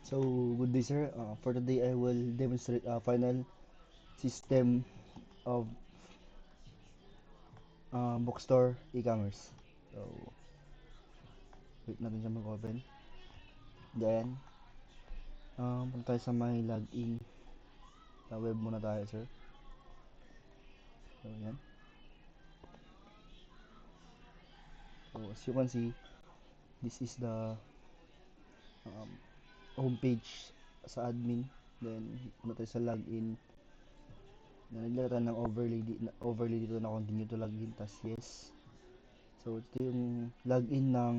So, good day sir. For today, I will demonstrate a final system of bookstore e-commerce. So, wait natin siya mag-open. Then, punta tayo sa may login. Sa web muna tayo sir. So, yan. So, as you can see, this is the um, homepage sa admin. Then, punta tayo sa login. Naglagay tayo ng overlay dito na continue to login. Tas yes. So, ito yung login ng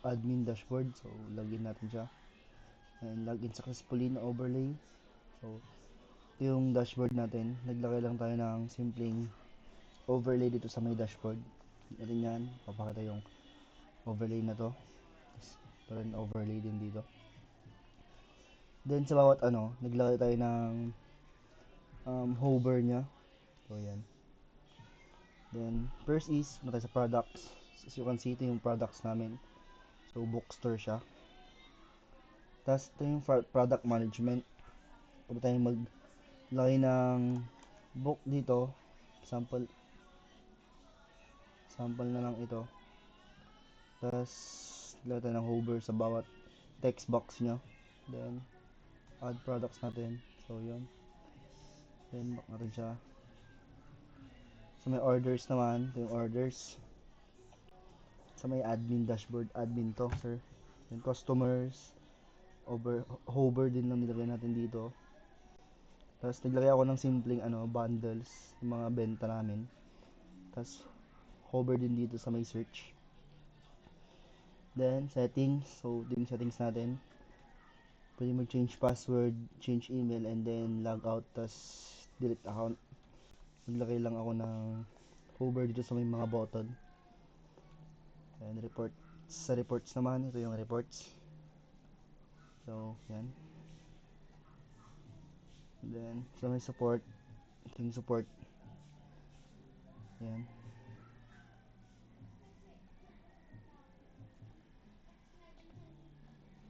admin dashboard. So, login natin siya. And login successfully na overlay. So, ito yung dashboard natin. Naglagay lang tayo ng simpleng overlay dito sa may dashboard. Natin yan. Papakita yung overlay na to. Ito rin overlay din dito. Then sa bawat naglagay tayo ng hover nya. So, yan. Then, first is, tayo sa products. As you can see, ito yung products namin. So, bookstore siya. Tapos, ito yung product management. Pwede tayong maglagay ng book dito. Sample na lang ito. Tapos, lagay tayo ng hover sa bawat text box nyo. Then, add products natin. So, yun. Then, back natin siya. So, may orders naman. Ito yung orders. Sa may admin dashboard. Admin to, sir. Then, customers. Hover din lang nilagay natin dito. Tapos, naglagay ako ng simpleng bundles. Yung mga benta namin. Tapos, hover din dito sa may search. Then, settings. So, din settings natin. Pwede mag-change password, change email, and then log out, tas delete account. Naglagay lang ako ng hover dito sa may mga button. And report. Sa reports naman, ito yung reports. So, yan. And then, sa may support, ito yung support. Yan.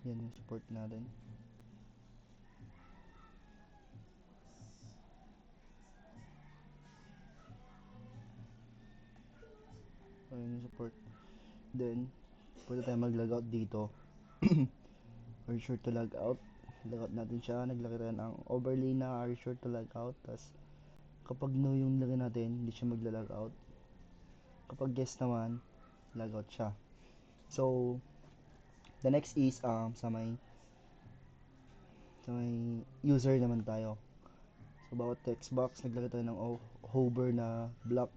Yan yung support natin. So, yan yung support. Then, pwede tayo mag-log out dito. Are you sure to log out? Log out natin siya. Naglagay tayo ng overlay na are you sure to log out. Tas, kapag no yung lagay natin, hindi siya magla-log out. Kapag yes naman, log out siya. So, the next is sa may user naman tayo. So, bawat text box, naglagay tayo ng hover na block.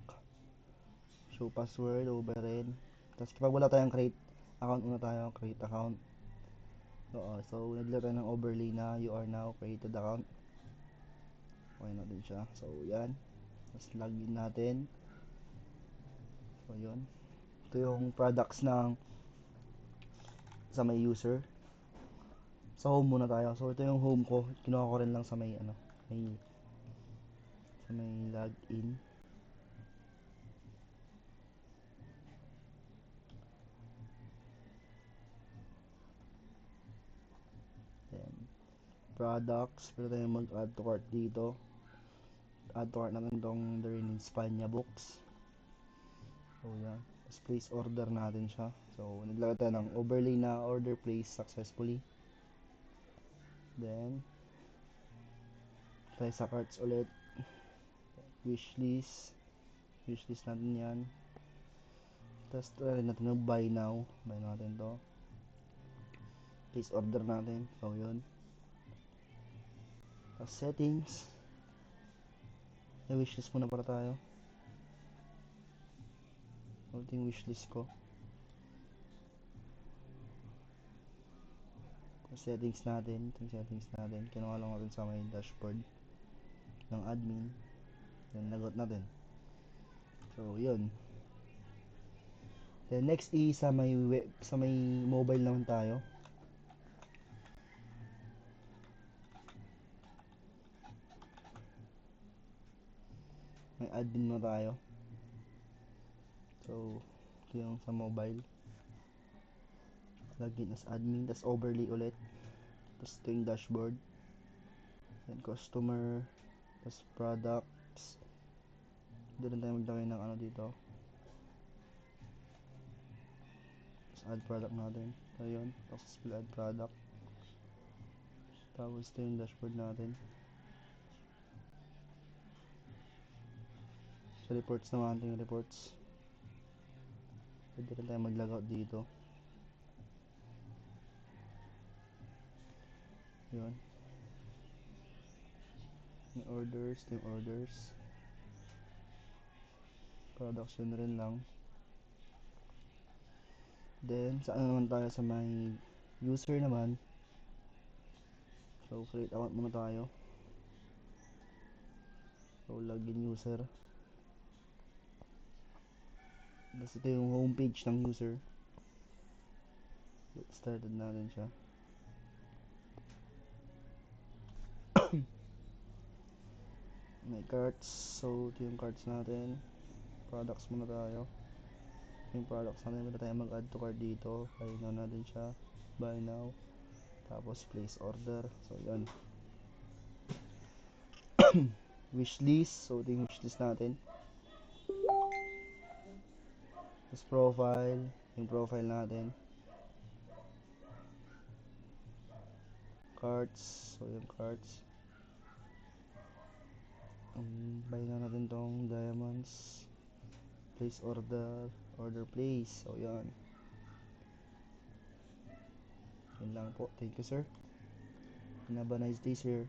Show password, hover rin. Tapos, kapag wala tayong create account, muna tayo, create account. So, naglagay tayo ng overlay na you are now created account. Okay natin siya. So, yan. Tapos, login natin. So, yun. Ito yung products ng sa may user. Sa home muna tayo. So, ito yung home ko. Kinuha ko rin lang sa may sa may login. Then, products. Pwede tayong mag-add to cart dito. Add to cart natin itong The Rain in Spania books. So, yan. Tapos, place order natin siya. So, naglagay tayo ng overlay na order placed successfully. Then, tayo sa carts ulit. Wishlist. Wishlist natin yan. Tapos, try natin yung buy now. Buy natin to. Place order natin. So, yun. Tapos, settings. Wishlist muna para tayo. Ito yung wishlist ko. Settings natin. Ito yung settings natin. Kinuha lang natin sa may dashboard ng admin. Then, lagot natin. So, yun. Then, next is sa may mobile naman tayo. May admin na tayo. So, ito yung sa mobile. Login as admin. Tapos overlay ulit. Tapos ito yung dashboard. Then customer. Tapos products. Doon tayo maglagay ng ano dito. Tapos add product natin. So yun. Tapos add product. Tapos ito yung dashboard natin. Sa reports naman, ito yung reports. Pwede rin tayo mag-logout dito. Yun. Yung orders, yung orders. Production rin lang. Then, saan naman tayo sa may user naman. So, create account muna tayo. So, login user. Tapos ito yung homepage ng user. Get started natin siya. May carts. So, ito yung carts natin. Products muna tayo. Yung products natin, muna tayo mag-add to cart dito. Buy now natin siya. Buy now. Tapos, place order. So, yun. Wishlist. So, ito yung wishlist natin. Tapos, profile. Yung profile natin. Carts. So, yung carts. Buy na natin tong diamonds. Place order. Order place. So, yan. Yun lang po. Thank you, sir. Have a nice day, sir.